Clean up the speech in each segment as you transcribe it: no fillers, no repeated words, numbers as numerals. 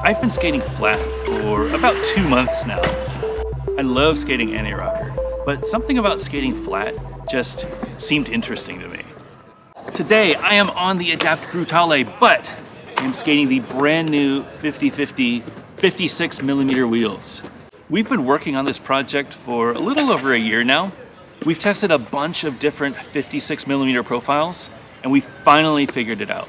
I've been skating flat for about 2 months now. I love skating anti-rocker, but something about skating flat just seemed interesting to me. Today I am on the Adapt Brutale, but I'm skating the brand new 50/50 56mm wheels. We've been working on this project for a little over a year now. We've tested a bunch of different 56mm profiles, and we finally figured it out.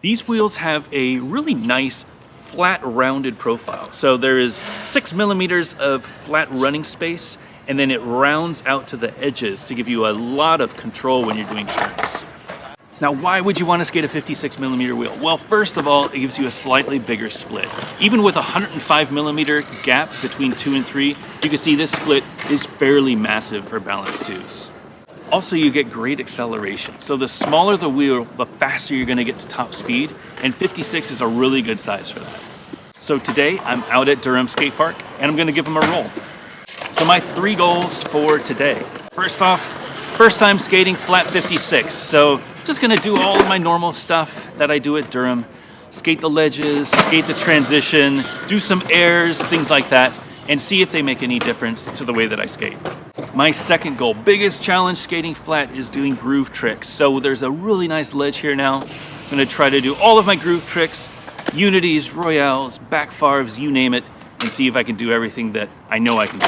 These wheels have a really nice flat rounded profile. So there is 6mm of flat running space, and then it rounds out to the edges to give you a lot of control when you're doing turns. Now, why would you want to skate a 56mm wheel? Well, first of all, it gives you a slightly bigger split. Even with a 105mm gap between 2 and 3, you can see this split is fairly massive for balance twos. Also, you get great acceleration. So the smaller the wheel, the faster you're going to get to top speed, and 56 is a really good size for that. So today, I'm out at Durham Skate Park, and I'm going to give them a roll. So my 3 goals for today. First off, first time skating flat 56. So just gonna do all of my normal stuff that I do at Durham. Skate the ledges, skate the transition, do some airs, things like that, and see if they make any difference to the way that I skate. My second goal, biggest challenge skating flat, is doing groove tricks. So there's a really nice ledge here now. I'm gonna try to do all of my groove tricks, unities, royales, back farves, you name it, and see if I can do everything that I know I can do.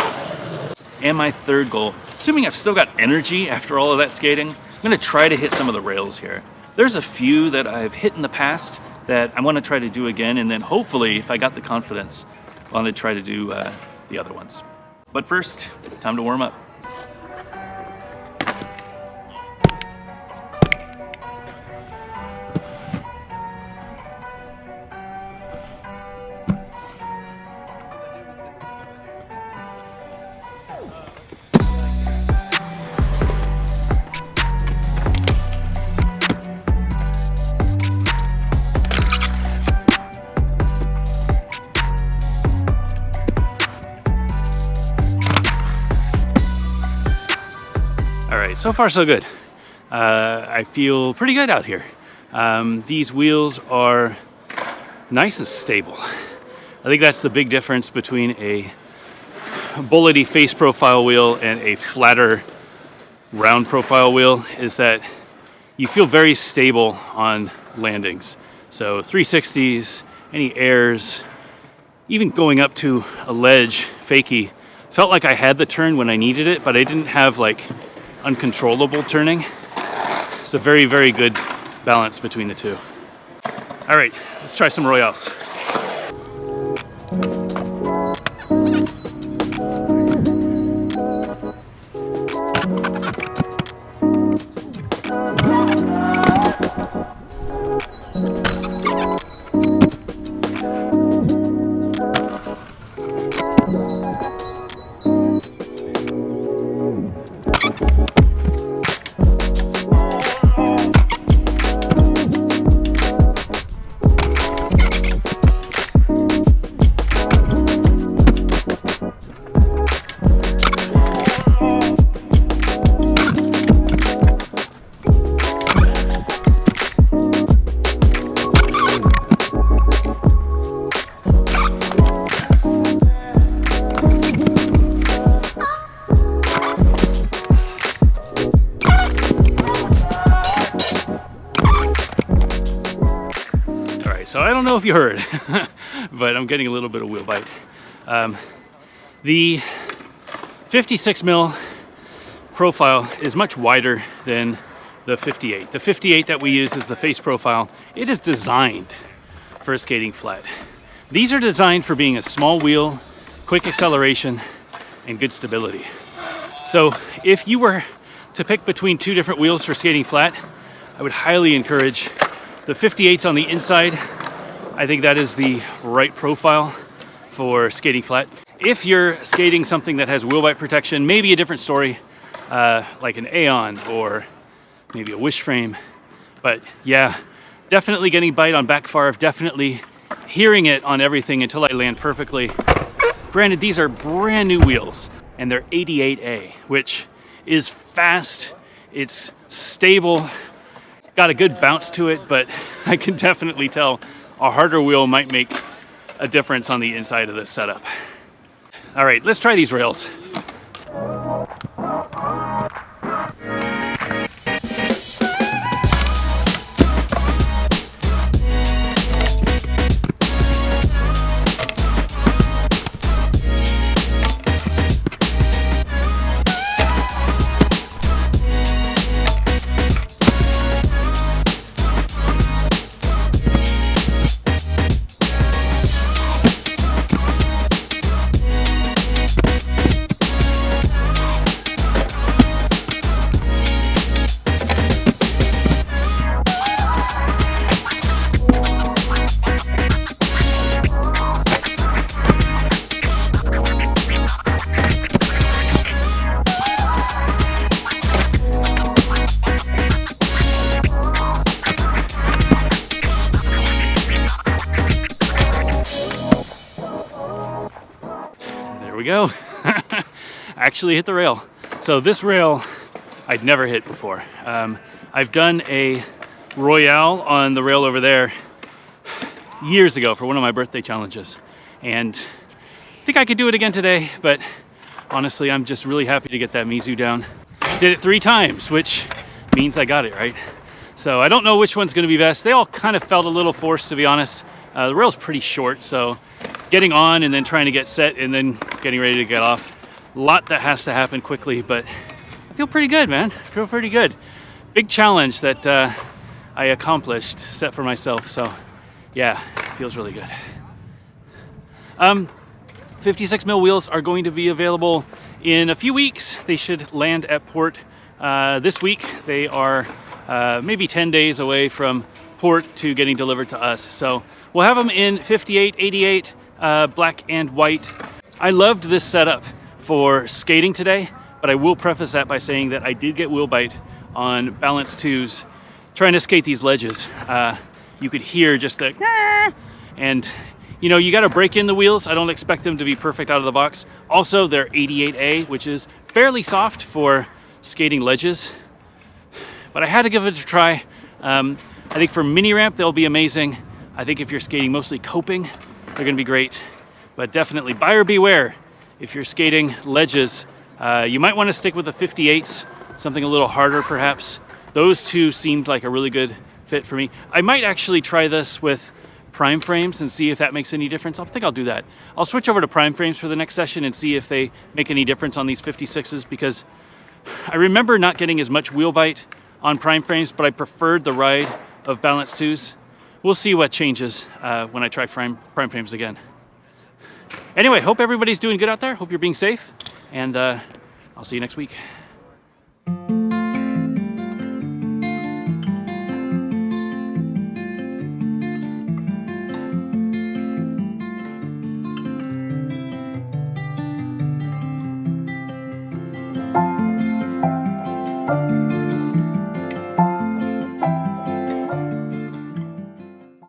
And my third goal, assuming I've still got energy after all of that skating, I'm gonna try to hit some of the rails here. There's a few that I've hit in the past that I wanna try to do again, and then hopefully, if I got the confidence, I wanna try to do the other ones. But first, time to warm up. So far so good. I feel pretty good out here. These wheels are nice and stable. I think that's the big difference between a bullety face profile wheel and a flatter round profile wheel, is that you feel very stable on landings. So 360s, any airs, even going up to a ledge, fakie, felt like I had the turn when I needed it, but I didn't have like uncontrollable turning. It's a very, very good balance between the two. All right, let's try some royales. So I don't know if you heard, but I'm getting a little bit of wheel bite. The 56mm profile is much wider than the 58. The 58 that we use is the face profile. It is designed for skating flat. These are designed for being a small wheel, quick acceleration, and good stability. So if you were to pick between 2 different wheels for skating flat, I would highly encourage the 58s on the inside. I think that is the right profile for skating flat. If you're skating something that has wheel bite protection, maybe a different story, like an Aeon or maybe a wish frame. But yeah, definitely getting bite on back farv, definitely hearing it on everything until I land perfectly. Granted, these are brand new wheels, and they're 88A, which is fast, it's stable, got a good bounce to it, but I can definitely tell a harder wheel might make a difference on the inside of this setup. All right, let's try these rails. We go. Actually hit the rail. So this rail I'd never hit before. I've done a Royale on the rail over there years ago for one of my birthday challenges, and I think I could do it again today, but honestly I'm just really happy to get that Mizu down. Did it 3 times, which means I got it right. So I don't know which one's gonna be best. They all kind of felt a little forced, to be honest. The rail's pretty short, so getting on and then trying to get set and then getting ready to get off. A lot that has to happen quickly, but I feel pretty good, man. I feel pretty good. Big challenge that I accomplished, set for myself. So yeah, it feels really good. 56 mil wheels are going to be available in a few weeks. They should land at port this week. They are maybe 10 days away from port to getting delivered to us. So we'll have them in 58, 88, black and white. I loved this setup for skating today, but I will preface that by saying that I did get wheel bite on balance 2s trying to skate these ledges. You could hear just the and you know, you got to break in the wheels. I don't expect them to be perfect out of the box. Also, they're 88A, which is fairly soft for skating ledges, but I had to give it a try. I think for mini ramp, they'll be amazing. I think if you're skating mostly coping, they're gonna be great, but definitely buyer beware. If you're skating ledges, you might wanna stick with the 58s, something a little harder perhaps. Those two seemed like a really good fit for me. I might actually try this with prime frames and see if that makes any difference. I think I'll do that. I'll switch over to prime frames for the next session and see if they make any difference on these 56s, because I remember not getting as much wheel bite on prime frames, but I preferred the ride of balance 2s. We'll see what changes when I try prime frames again. Anyway, hope everybody's doing good out there. Hope you're being safe, and I'll see you next week.